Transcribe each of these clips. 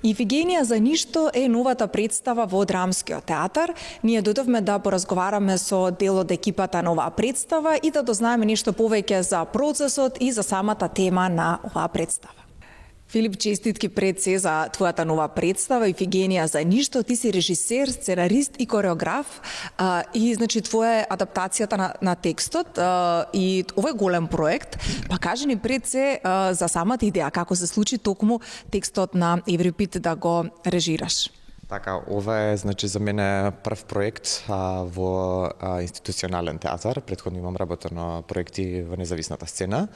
Ифигенија за ништо е новата представа во Драмскиот театар. Ние дојдовме да поразговараме со дел од екипата на оваа представа и да дознаеме нешто повеќе за процесот и за самата тема на оваа представа. Филип, честитки пред се за твојата нова представа Ифигенија за ништо. Ти си режисер, сценарист и кореограф и значи твоја е адаптацијата на текстот и ова е голем проект. Па кажи ни пред се за самата идеја, како се случи токму текстот на Еврипид да го режираш. Така, ова е значи за мене прв проект во институционален театар. Претходно имам работено проекти во независната сцена.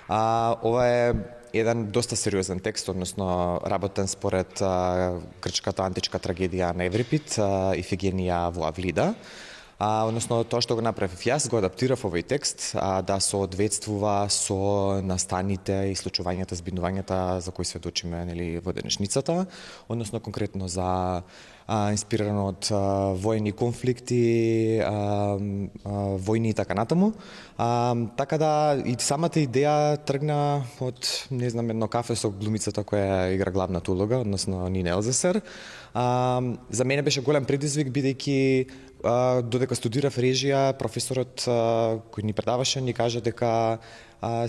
Ова е еден доста сериозен текст, односно работен според грчката античка трагедија на Еврипид, Ифигенија во Авлида. Односно, тоа што го направив јас, го адаптирав овој текст да соодветствува со настаните и случувањата, збинувањата за кои сведочиме нели во денешницата, односно конкретно за инспирирано од војни конфликти, војни и така натаму. Така да и самата идеја тргна од, не знам, едно кафе со глумицата која игра главната улога, односно Нина Елзесер. За мене беше голем предизвик, бидејќи додека студирав режија, професорот кој ни предаваше ни кажа дека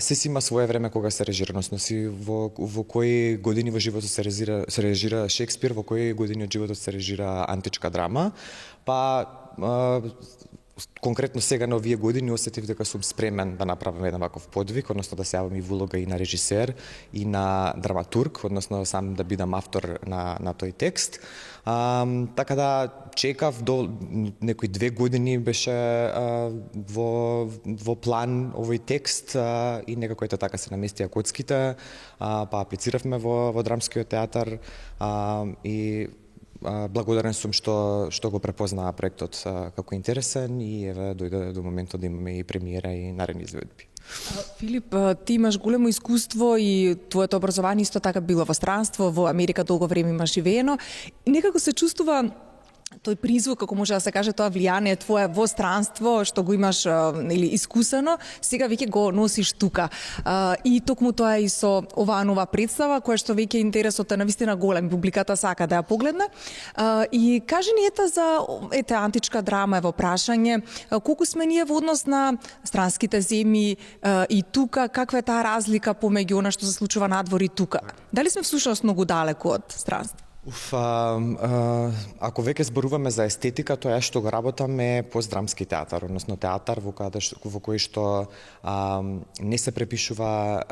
се си има свое време кога се режира, односно си во кои години во животот се режира Шекспир, во кои години од животот се режира античка драма. Па конкретно сега на овие години осетив дека сум спремен да направам еден ваков подвиг, односно да се јавам и во улога и на режисер и на драматург, односно сам да бидам автор на тој текст. Така да чекав до некои 2 години беше во план овој текст и некако ете така се наместија коцките, па аплициравме во Драмскиот театар и благодарен сум што го препознаа проектот како интересен и еве дојде до моментот да имаме и премиера и наредни изведби. Филип, ти имаш големо искуство и твоето образование исто така било во странство, во Америка долго време имаш живеено. И некако се чувствува тој призвук, како може да се каже, тоа влијание твое во странство, што го имаш или искусено, сега веќе го носиш тука. И токму тоа е и со оваа нова представа, која што веќе интересот е навистина голем, публиката сака да ја погледне. И кажи ни за античка драма е во прашање, колку сме ние во однос на странските земји и тука, каква е таа разлика помеѓу она што се случува надвор и тука? Дали сме всушност многу далеку од странство? Ако веќе зборуваме за естетика, тоа што го работаме е постдрамски театар, односно театар во кој што не се препишува,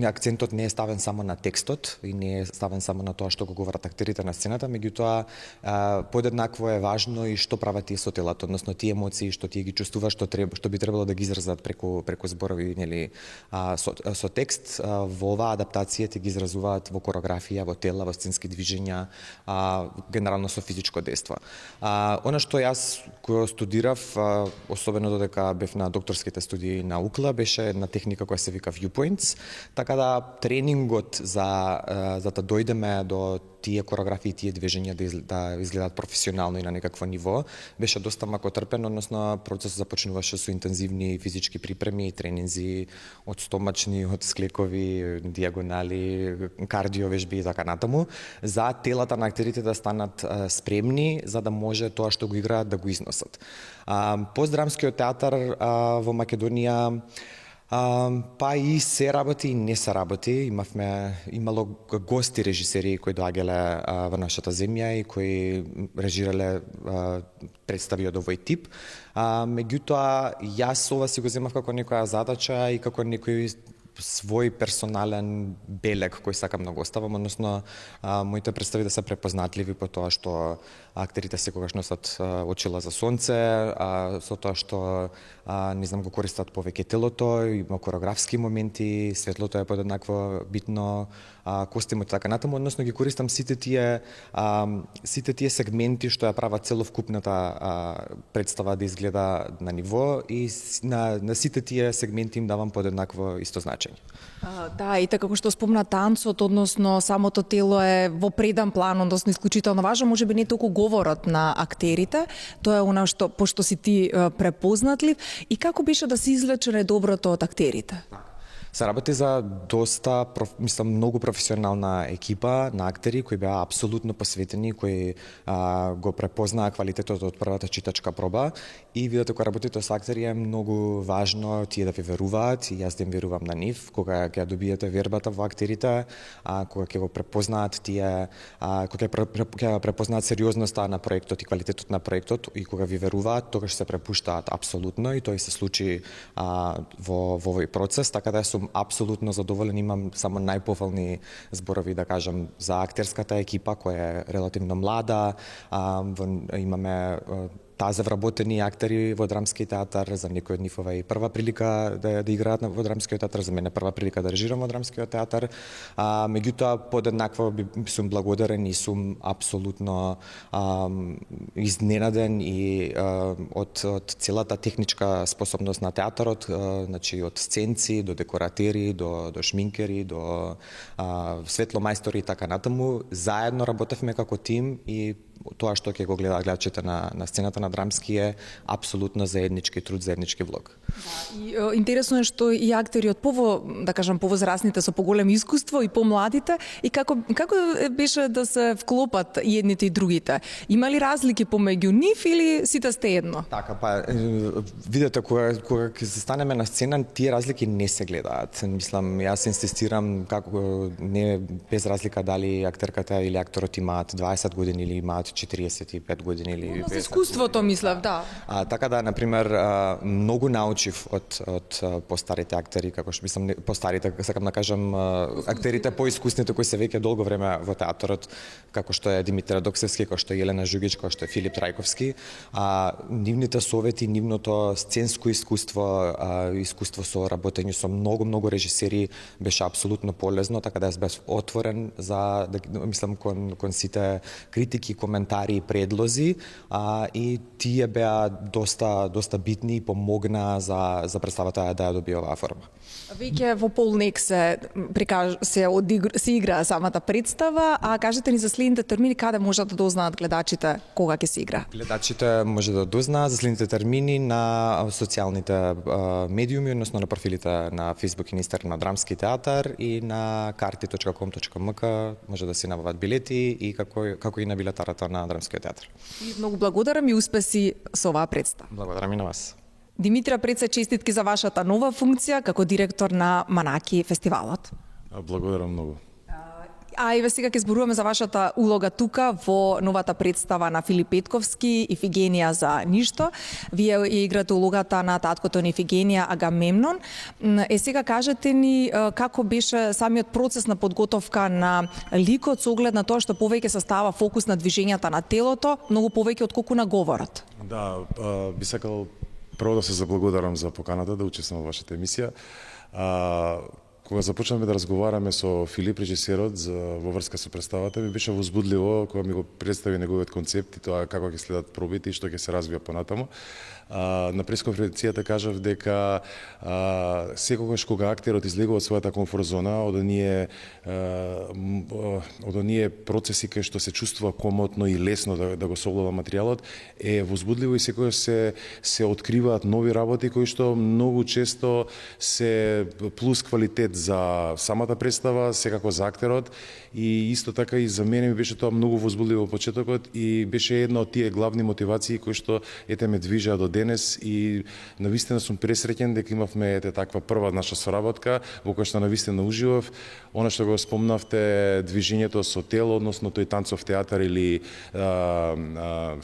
акцентот не е ставен само на текстот и не е ставен само на тоа што го говорат актерите на сцената, меѓутоа подеднакво е важно и што прават тие со телото, односно тие емоции што тие ги чувствуваш, што би требало да ги изразат преку зборови, нели, со текст. Во оваа адаптација ти ги изразуваат во кореографија, во тела, во сценски движења, генерално со физичко дејство. Она што јас го студирав, особено додека бев на докторските студии на УКЛА, беше една техника која се вика viewpoints, така да тренингот за да дојдеме до тие кореографии, тие движења да изгледаат професионално и на некакво ниво, беше доста макотрпен, односно процесот започнуваше со интензивни физички припреми, тренинзи од стомачни, од склекови, диагонали, кардио вежби и така натаму, за телата на актерите да станат спремни за да може тоа што го играат да го износат. Постдрамскиот театар во Македонија па и се работи и не се работи. Имало гости режисери кои доаѓале во нашата земја и кои режирале представи од овој тип. Меѓутоа, јас ова си го земав како некоја задача и како некој свој персонален белег кој сакам да го оставам, односно моите представи да се препознатливи по тоа што актерите секогаш носат очила за сонце, со тоа што не знам го користат повеќе телото, има кореографски моменти, светлото е подеднакво битно, костимот така натаму, односно ги користам сите тие сегменти што ја прават целовкупната представа да изгледа на ниво и на сите тие сегменти им давам подеднакво исто значење. Да, и така како што спомна танцот, односно самото тело е во предан план, односно исклучително важно, можеби не толку говорот на актерите, тоа е она што пошто си ти препознатлив и како беше да се извлече најдоброто од актерите? Се работи за доста, многу професионална екипа на актери кои беа апсолутно посветени, кои го препознаа квалитетот од првата читачка проба и видите кога работите со актери е многу важно тие да ви веруваат и јас да им верувам на нив, кога ќе добиете вербата во актерите, кога ќе го препознаат тие, кога ќе препознаат сериозноста на проектот и квалитетот на проектот и кога ви веруваат, тогаш се препуштаат апсолутно и тоа се случи во овој процес, така да сум апсолутно задоволен, имам само најпофални зборови да кажам за актерската екипа која е релативно млада, имаме таза вработени актери во драмски театар, за некои од нив ова е прва прилика да играат во драмскиот театар, за мене прва прилика да режирам во драмскиот театар. Меѓутоа подеднакво сум благодарен и сум апсолутно изненаден и од целата техничка способност на театарот, значи од сценци до декоратери, до шминкери, до светломајстори и така натаму. Заедно работевме како тим и тоа што ќе го гледаат гледачите на сцената на драмски е апсолутно заеднички труд, заеднички влог. И интересно е што и актери од да кажам, повозрасните со поголемо искуство и помладите и како беше да се вклопат и едните и другите? Има ли разлики помеѓу нив или сите сте едно? Така, видете, кога ќе се станеме на сцена, тие разлики не се гледаат. Мислам, јас инсистирам како не без разлика дали актерката или акторот имаат 20 години или имаат 45 години или 50 години. Искуството мислев, да. Така да, например, многу научив од постарите актери, како што мислам постарите, сакам да кажам, актерите поискусните кои се веќе долго време во театарот, како што е Димитар Доксевски, како што е Елена Жугич, како што е Филип Трајковски, нивните совети, нивното сценско искуство, искуство со работење со многу режисери беше апсолутно полезно, така да јас бев отворен за мислам кон сите критики, коментари и предлози и тие беа доста битни и помогнаа за представата да ја добие оваа форма. Веќе во полнек се игра самата представа, а кажете ни за следните термини каде можат да дознаат гледачите кога ќе се игра? Гледачите може да дознаат за следните термини на социјалните медиуми, односно на профилите на Facebook и Instagram на Драмски театар и на karti.com.mk може да се набават билети и како и на билетарата на Драмскиот театар. И многу благодарам и успеси со оваа представа. Благодарам и на вас. Димитра, пред се честитки за вашата нова функција како директор на Манаки фестивалот. Благодарам многу. Еве сега ќе зборуваме за вашата улога тука во новата представа на Филип Петковски Ифигенија за ништо. Вие ја играте улогата на таткото на Ифигенија Агамемнон. Сега кажете ни како беше самиот процес на подготовка на ликот со оглед на тоа што повеќе се става фокус на движењата на телото, многу повеќе отколку на говорот. Да, би сакал прво да се заблагодарам за поканата да учествувам во вашата емисија. Кога започнавме да разговараме со Филип, режисерот, во врска со представата, ми беше возбудливо кога ми го представи неговиот концепт и тоа како ќе следат пробите и што ќе се развија понатаму. На пресконференцијата кажав дека секогаш кога актерот излегува од својата комфорт зона, од оние процеси кај што се чувствува комотно и лесно да го согледа материјалот, е возбудливо и секогаш се откриваат нови работи кои што многу често се плюс квалитет за самата представа, секако за актерот и исто така и за мене ми беше тоа многу возбудливо почетокот и беше една од тие главни мотивации кои што ме движеа до денес и навистина сум пресреќен дека имавме таква прва наша соработка во која што навистина уживав. Она што го спомнавте, движењето со тело, односно тој танцов театар или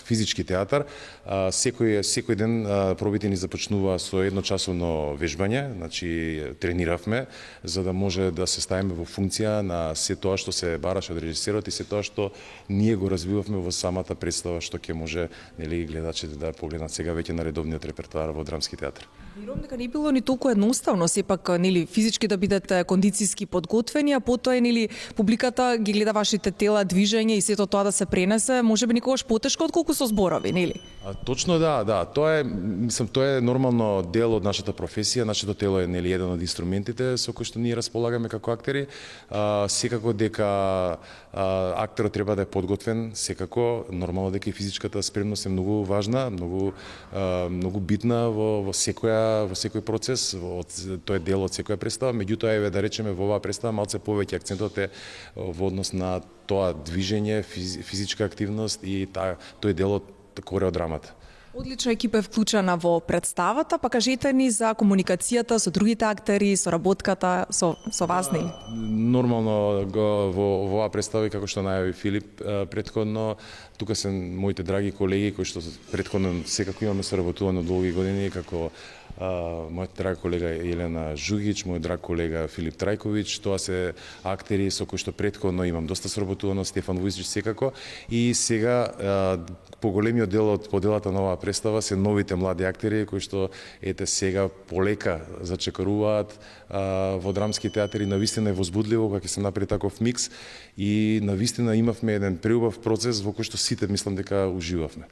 физички театар, секој ден пробите ни започнува со едночасовно вежбање, значи трениравме за да може да се ставиме во функција на се тоа што се бараше од режисерот и се тоа што ние го развивавме во самата представа што ќе може гледачите да погледнат сега веќе на редовниот репертоар во Драмски театар. Верувам дека не било ни толку едноставно, сепак физички да бидете кондицијски подготвени, а потоа публиката ги гледа вашите тела, движење и сето тоа да се пренесе, можеби никогаш потешко отколку со зборови, нели? Точно да, тоа е нормално дел од нашата професија, нашето тело е еден од инструментите со кои што ние располагаме како актери. Секако дека актерот треба да е подготвен, секако нормално дека и физичката спремност е многу важна, многу битна во секоја во секој процес, тој е дел од секоја представа, меѓутоа еве да речеме во оваа представа малце повеќе акцентот е во однос на тоа движење, физичка активност и тој дел од кореодрамата. Одлично екипа е вклучена во представата, па кажете ни за комуникацијата со другите актери, со работката, со вас, нели? Нормално во оваа представа, како што најави Филип претходно, тука се моите драги колеги кои што претходно секако имаме соработувано долги години, како мојот драг колега Елена Жугич, мојот драг колега Филип Трајковиќ, тоа се актери со кои што претходно имам доста соработувано, Стефан Вујчич секако, и сега поголемиот дел од поделата на оваа представа се новите млади актери кои што ете сега полека зачекоруваат во драмски театри. Навистина е возбудливо кога ќе се направи таков микс и навистина имавме еден преубав процес во кој што сите мислам дека уживавме.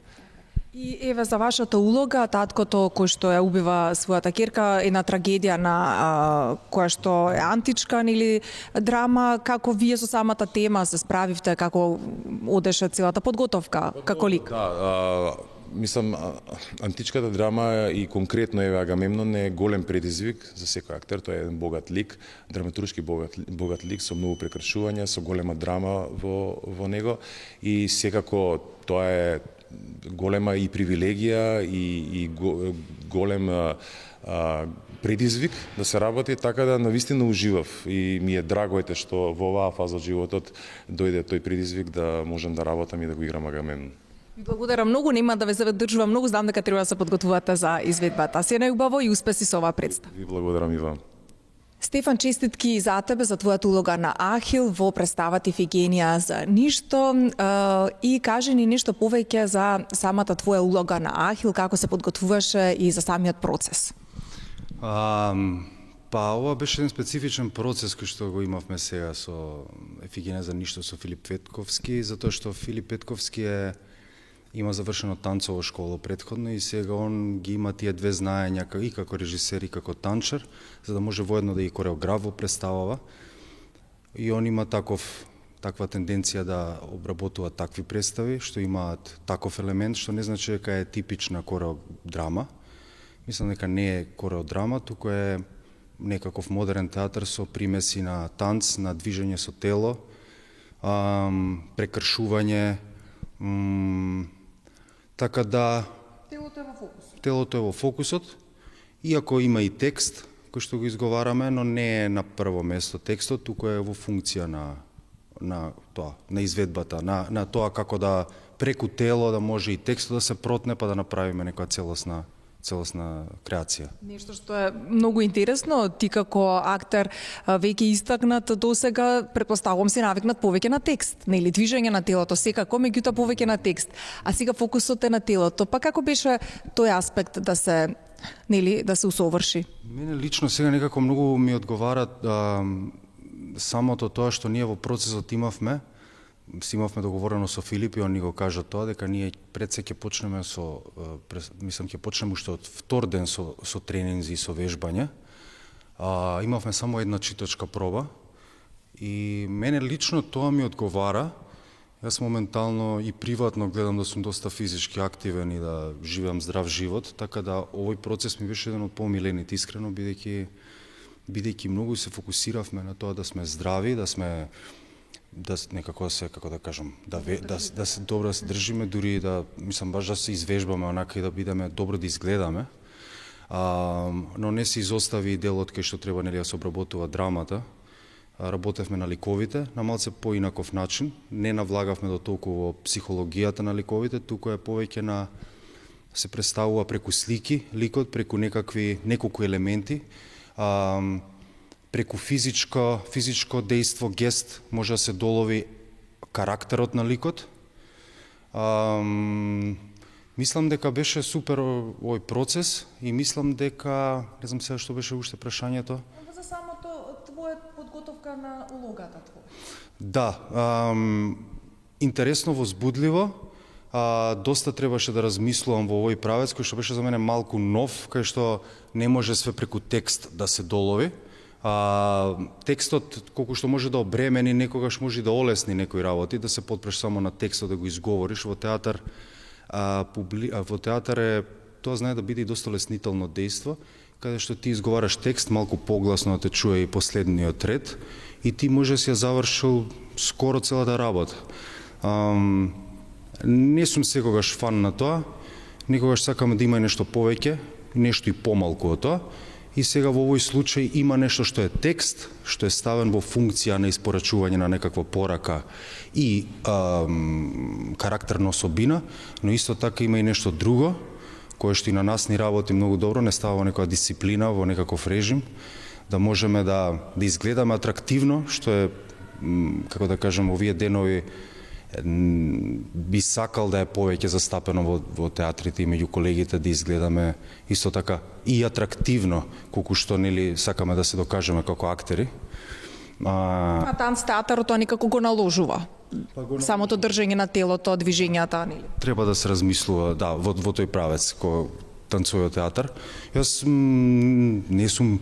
И еве за вашата улога, таткото кој што ја убива својата ќерка, една трагедија на која што е античка или драма, како вие со самата тема се справивте, како одеше целата подготовка, како лик? Да, мислам, античката драма и конкретно еве Агамемнон е голем предизвик за секој актер, тоа е еден богат лик, драматуршки богат лик со многу прекршувања, со голема драма во него и секако тоа е голема и привилегија и голем предизвик да се работи, така да навистина уживав и ми е драго што во оваа фаза од животот дојде тој предизвик да можам да работам и да го играм Агамемнон. Благодарам многу, нема да ве задржувам многу, знам дека треба да се подготвувате за изведбата. Се најубаво и успеси со оваа представа. Ви благодарам и вам. Стефан, честитки и за тебе за твојата улога на Ахил во представата Ифигенија за ништо и кажи ни нешто повеќе за самата твоја улога на Ахил, како се подготвуваше и за самиот процес. Па ова беше еден специфичен процес кој што го имавме сега со Ефигенија за ништо со Филип Петковски, затоа што Филип Петковски има завршено танцова школа претходно и сега он ги има тие две знаења и како режисер и како танчар, за да може воедно да и кореограф во представава. И он има таква тенденција да обработува такви представи, што имаат таков елемент, што не значи дека е типична кореодрама. Мислам дека не е кореодрама, туку е некаков модерен театар со примеси на танц, на движење со тело, прекршување, така да телото е во фокусот, иако има и текст кој што го изговараме, но не е на прво место текстот, туку е во функција на изведбата, на тоа како да преку тело да може и текстот да се протне па да направиме некоја целосна креација. Нешто што е многу интересно, ти како актер веќе истакнат досега, претпоставувам се навикнат повеќе на текст, нели движење на телото секако, меѓутоа повеќе на текст. А сега фокусот е на телото. Па како беше тој аспект да се усоврши? Мене лично сега некако многу ми одговара самото тоа што ние во процесот имавме договорено со Филип и он ни го кажа тоа, дека ние пред се ќе почнеме ќе почнеме уште од втор ден со тренинзи и со вежбање. Имавме само една читачка проба и мене лично тоа ми одговара. Јас моментално и приватно гледам да сум доста физички активен и да живеам здрав живот, така да овој процес ми беше еден од помилените, искрено, бидејќи многу се фокусиравме на тоа да сме здрави, да некако се, како да кажам, да се добро да се држиме, дури да, мислам, баш да се извежбаме онака и да бидеме добро да изгледаме. Но не се изостави делот кај што треба да се обработува драмата. Работевме на ликовите на малце поинаков начин, не навлагавме до толку во психологијата на ликовите, туку е повеќе се представува преку слики, ликот, преку неколку елементи, преку физичко дејство, гест, може да се долови карактерот на ликот. Мислам дека беше супер овој процес и мислам дека, не знам сега што беше уште прашањето. За самото твоја подготовка на улогата твоја. Да, интересно, возбудливо. Доста требаше да размислувам во овој правец, кој што беше за мене малку нов, кај што не може све преку текст да се долови. Текстот, колку што може да обремени, некогаш може и да олесни некои работи, да се потпреш само на текстот, да го изговориш. Во театар е тоа знае да биде и доста леснително дејство, каде што ти изговараш текст малку погласно да те чуе и последниот ред и ти може да си ја завршил скоро целата работа. Не сум секогаш фан на тоа, некогаш сакам да има нешто повеќе, нешто и помалку од тоа. И сега во овој случај има нешто што е текст, што е ставен во функција на испорачување на некаква порака и карактерна особина, но исто така има и нешто друго, кое што и на нас ни работи многу добро, не става во некоја дисциплина, во некаков режим, да можеме да изгледаме атрактивно, што е, како да кажем, овие денови би сакал да е повеќе застапено во театрите и меѓу колегите, да изгледаме исто така и атрактивно, колку што нели сакаме да се докажеме како актери. А танц театарот тоа никако го наложува. Самото држање на телото, движењата, нели? Треба да се размислува, да, во тој правец кој танцува театар. Јас не сум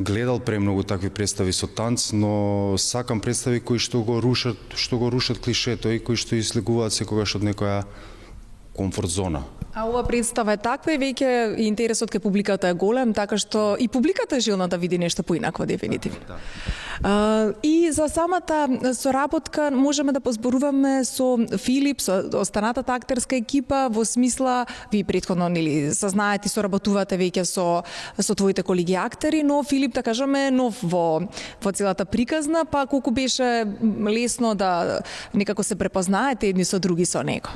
гледал премногу такви представи со танц, но сакам представи кои што го рушат клишето и кои што излегуваат секогаш од некоја комфорт зона. А ова представа е таква и веќе интересот кај публиката е голем, така што и публиката е жилна да види нешто поинакво дефинитивно. И за самата соработка можеме да позборуваме со Филип, со останатата актерска екипа, во смисла, ви претходно нели сознаете и соработувате веќе со твоите колеги актери, но Филип, да кажеме, нов во целата приказна, па колку беше лесно да некако се препознаете едни со други со него.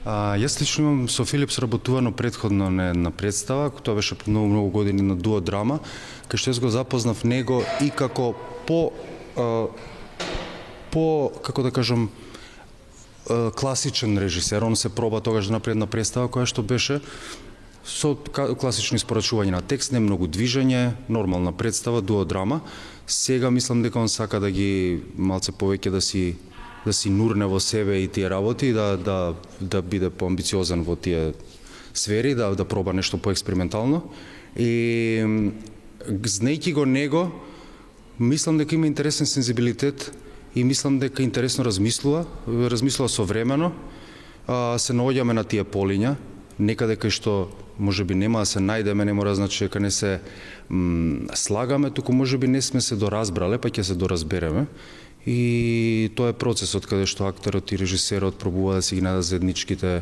Јас лично имам со Филип сработувано претходно на една представа, тоа беше по многу години на дуо драма, кај што јас го запознав него и како како да кажам, класичен режисер. Он се проба тогаш да направи една представа која што беше со класично испорачување на текст, не многу движење, нормална представа, дуо драма. Сега мислам дека он сака да ги малце повеќе да си нурне во себе и тие работи, да биде поамбициозен во тие сфери, да проба нешто поекспериментално. И знаејќи го него, мислам дека има интересен сензибилитет и мислам дека интересно размислува современо. Се наоѓаме на тие полиња, некаде кај што можеби нема да се најдеме, не мора значи дека не се слагаме, туку можеби не сме се доразбрале, па ќе се доразбереме. И тоа е процесот каде што актерот и режисерот пробува да си ги најдат заедничките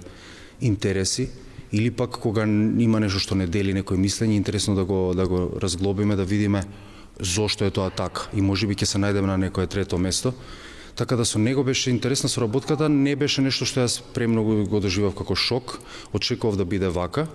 интереси, или пак кога има нешто што не дели некој мислење, интересно да го разглобиме, да видиме зошто е тоа така и можеби ќе се најдеме на некое трето место. Така да со него беше интересна соработката, не беше нешто што јас премногу го доживав како шок, очекував да биде вака.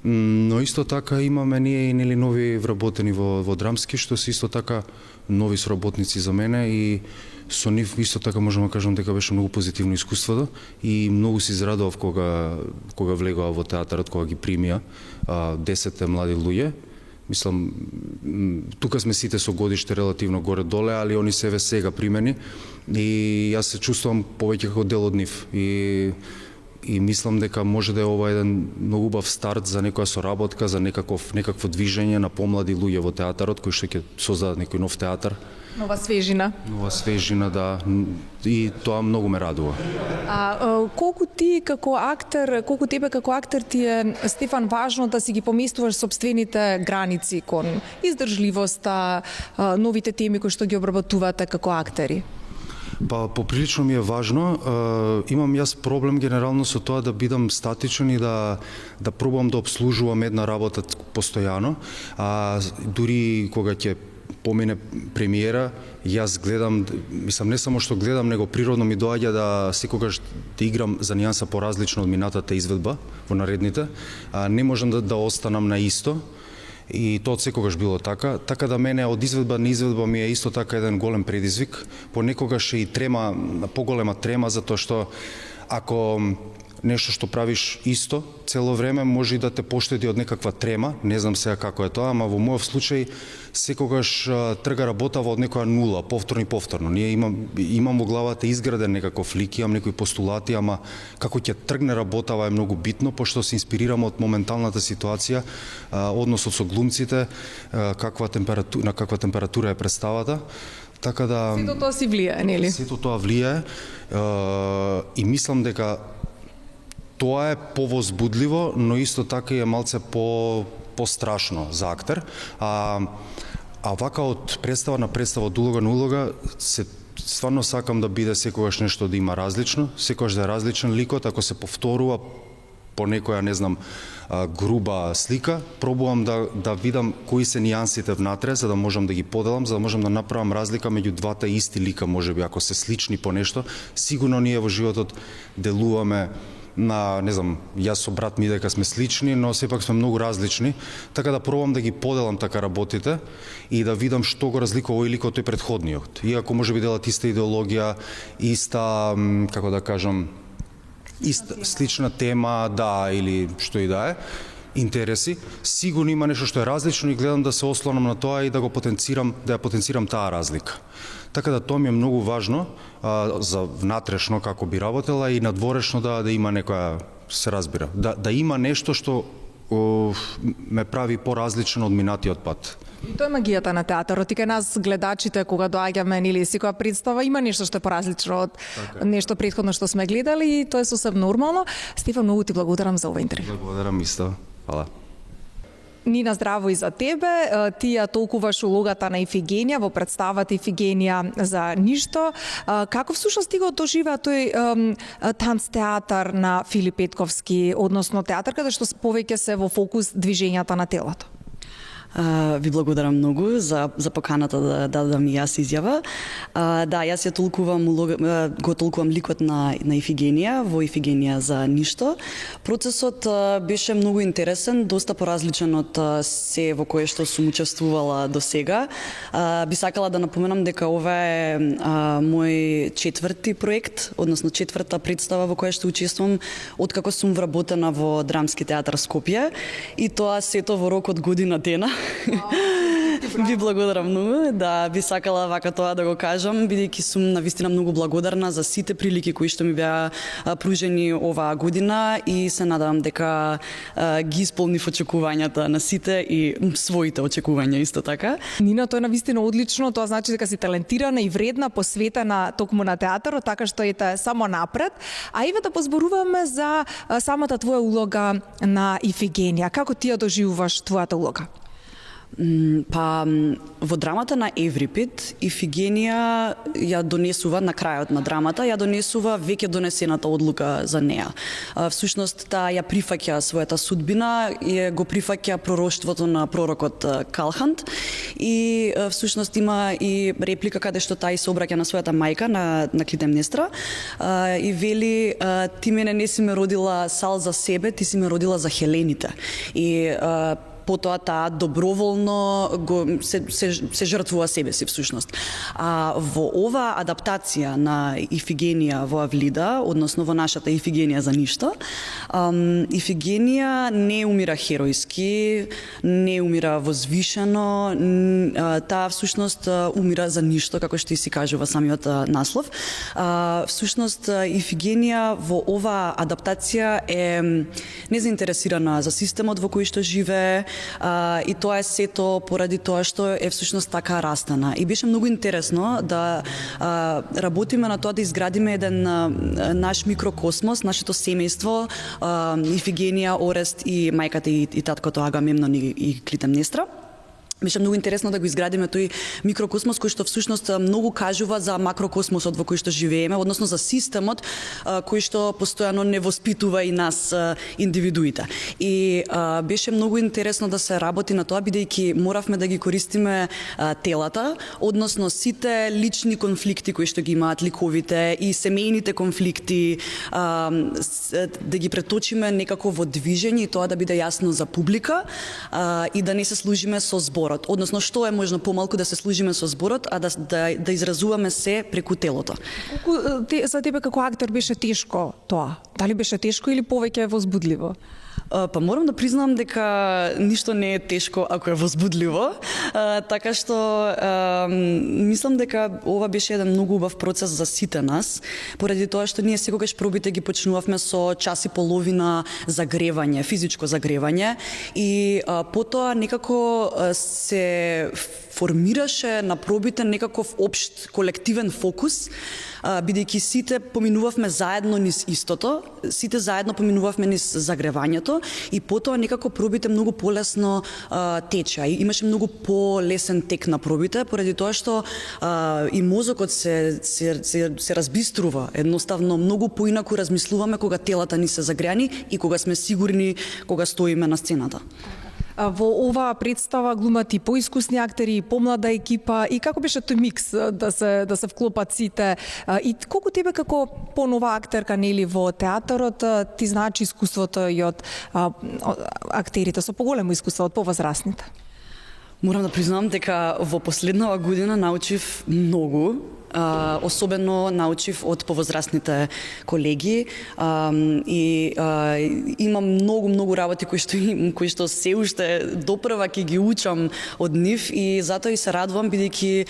Но исто така имаме ние и нели нови вработени во драмски, што се исто така нови соработници за мене и со нив исто така можам да кажам дека беше многу позитивно искуството и многу се израдував кога влегоа во театарот, кога ги примија 10 млади луѓе. Мислам, тука сме сите со годиште релативно горе-доле, али они се сега примени и јас се чувствувам повеќе како дел од нив. И мислам дека може да е ова еден многу убав старт за некоја соработка, за некакво движење на помлади луѓе во театарот кои што ќе создадат некој нов театар. Нова свежина. Нова свежина, да. И тоа многу ме радува. Колку тебе како актер ти е, Стефан, важно да си ги поместуваш собствените граници кон издржливоста, новите теми кои што ги обработувате како актери? Па поприлично ми е важно. Имам јас проблем генерално со тоа да бидам статичен и да пробам да обслужувам една работа постојано. Дури кога ќе помине премиера, јас гледам, мислам не само што гледам, него природно ми доаѓа да секогаш да играм за нијанса поразлично од минатата изведба во наредните. Не можам да останам на исто. И тоа секогаш било така. Така да мене од изведба на изведба ми е исто така еден голем предизвик. Понекогаш е и трема, поголема трема, затоа што ако нешто што правиш исто цело време може и да те поштеди од некаква трема, не знам сега како е тоа, ама во мојов случај секогаш трга работава од некоја нула, повторно. Ние имам во главата изграден некаков лик, имам некои постулати, ама како ќе тргне работава е многу битно, пошто се инспирирам од моменталната ситуација, односот со глумците, на каква температура е представата. Така да Сето тоа си влијае, нели? Сето тоа влијае и мислам дека Тоа е повозбудливо, но исто така и е малце пострашно за актер. А вака од представа на представа, од улога на улога, стварно сакам да биде секогаш нешто да има различно, секогаш да е различен ликот, ако се повторува по некоја, не знам, груба слика, пробувам да видам кои се нијансите внатре, за да можам да ги поделам, за да можам да направам разлика меѓу двата исти лика, можеби, ако се слични по нешто. Сигурно ние во животот делуваме на, не знам, јас со брат ми дека сме слични, но сепак сме многу различни, така да пробам да ги поделам така работите и да видам што го разликува овој лик од тој претходниот. Иако може би делат иста идеологија, иста, како да кажам, слична тема, да, или што и да е, интереси, сигурно има нешто што е различно и гледам да се ослонам на тоа и да го потенцирам, да ја потенцирам таа разлика. Така да тоа ми е многу важно за внатрешно како би работела и надворешно да има некоја, се разбира, да има нешто што ме прави поразличен од минатиот пат. И тоа е магијата на театарот. И кај нас гледачите кога доаѓаме или секоја представа има нешто што е поразлично од нешто претходно што сме гледали и тоа е сосем нормално. Стефан, многу ти благодарам за ова интервју. Благодарам исто. Фала. Нина, здраво и за тебе. Ти ја толкуваш улогата на Ифигенија во представата Ифигенија за ништо. Како всушност ти го доживеа тој танц театар на Филип Петковски, односно театар каде што повеќе се во фокус движењата на телото? Ви благодарам многу за поканата да дадам и јас изјава. Да, јас ја го толкувам ликот на Ифигенија, во Ифигенија за ништо. Процесот беше многу интересен, доста поразличен од се во кое што сум учествувала до сега. Би сакала да напоменам дека ова е мој четврти проект, односно четврта представа во која што учествувам откако сум вработена во Драмски театар Скопје, и тоа сето во рок од година дена. Ви благодарам многу, да, би сакала вака тоа да го кажам, бидејќи сум навистина многу благодарна за сите прилики кои што ми беа пружени оваа година и се надевам дека ги исполнив очекувањата на сите и своите очекувања исто така. Нина, тоа е навистина одлично, тоа значи дека си талентирана и вредна, посветена токму на театарот, така што ете само напред. А еве да позборуваме за самата твоја улога на Ифигенија. Како ти ја доживуваш твојата улога? Па, во драмата на Еврипид, Ифигенија ја донесува, на крајот на драмата, ја донесува веќе донесената одлука за неа. Всушност, таа ја прифаќа својата судбина и го прифаќа пророштвото на пророкот Калхант и всушност има и реплика каде што таа се обраќа на својата мајка, на Клитемнестра, и вели: ти мене не си ме родила сал за себе, ти си ме родила за хелените. И потоа таа доброволно се жртвува себе си всушност. А во ова адаптација на Ифигенија во Авлида, односно во нашата Ифигенија за ништо, Ифигенија не умира херојски, не умира возвишено, таа всушност умира за ништо, како што и си кажува самиот наслов. Всушност Ифигенија во ова адаптација е незаинтересирана за системот во кој што живее, и тоа е сето поради тоа што е всушност така растена. И беше многу интересно да работиме на тоа да изградиме еден наш микрокосмос, нашето семејство, Ифигенија, Орест и мајката и таткото Агамемнон и Клитемнестра. Беше многу интересно да го изградиме тој микрокосмос кој што всушност многу кажува за макрокосмосот во кој што живееме, односно за системот кој што постојано не воспитува и нас индивидуите. И беше многу интересно да се работи на тоа, бидејќи моравме да ги користиме телата, односно сите лични конфликти кои што ги имаат ликовите и семејните конфликти, да ги преточиме некако во движење и тоа да биде јасно за публика и да не се служиме со збор. Односно, што е можно помалку да се служиме со зборот, а да изразуваме се преку телото. Колку за тебе како актер беше тешко тоа? Дали беше тешко или повеќе возбудливо? Па морам да признам дека ништо не е тешко ако е возбудливо, така што мислам дека ова беше еден многу убав процес за сите нас, поради тоа што ние секогаш пробите ги почнувавме со час и половина загревање, физичко загревање, и потоа некако се формираше на пробите некаков општ колективен фокус, бидејќи сите поминувавме заедно низ истото, сите заедно поминувавме низ загревањето и потоа некако пробите многу полесно теча и имаше многу полесен тек на пробите, поради тоа што и мозокот се разбиструва. Едноставно многу поинаку размислуваме кога телата ни се загреани и кога сме сигурни кога стоиме на сцената. Во оваа представа глумат и поискусни актери, и помлада екипа, и како беше тој микс да се вклопат сите? И колку тебе како понова актерка, нели, во театарот, ти значи искуството и од актерите со поголемо искуство, од повозрастните? Морам да признам дека во последнава година научив многу, особено научив од повозрастните колеги и имам многу работи кои што се уште допрва ќе ги учам од нив и затоа и се радувам бидејќи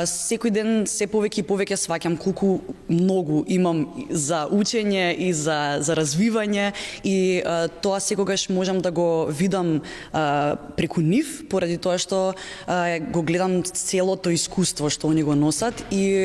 секој ден се повеќе и повеќе сваќам колку многу имам за учење и за развивање и тоа секогаш можам да го видам преку нив поради тоа што го гледам целото искуство што они го носат и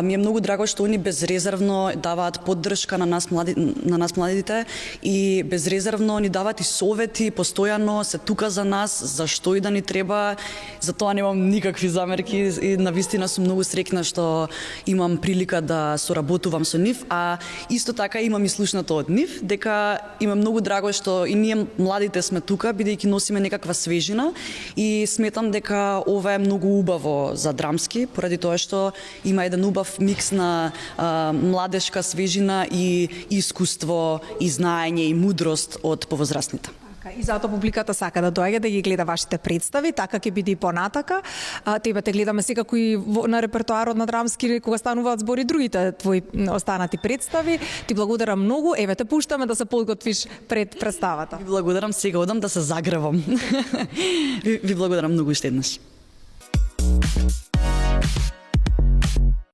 ми е многу драго што они безрезервно даваат поддршка на нас младите и безрезервно ни даваат и совети, постојано се тука за нас, за што и да ни треба. За тоа немам никакви замерки и навистина сум многу среќна што имам прилика да соработувам со нив, а исто така имам и слушнато од нив дека има многу драго што и ние младите сме тука бидејќи носиме некаква свежина и сметам дека ова е многу убаво за драмски поради тоа што има еден убав микс на младешка свежина и искуство, и знаење и мудрост од повозрастните. И затоа публиката сака да доаѓа да ги гледа вашите представи, така ќе биде и понатака. Тебе те гледаме секако и на репертоарот на драмски кога стануваат збори другите твои останати представи. Ти благодарам многу. Еве те пуштаме да се подготвиш пред представата. Ви благодарам, сега одам да се загревам. Ви благодарам многу уште еднаш.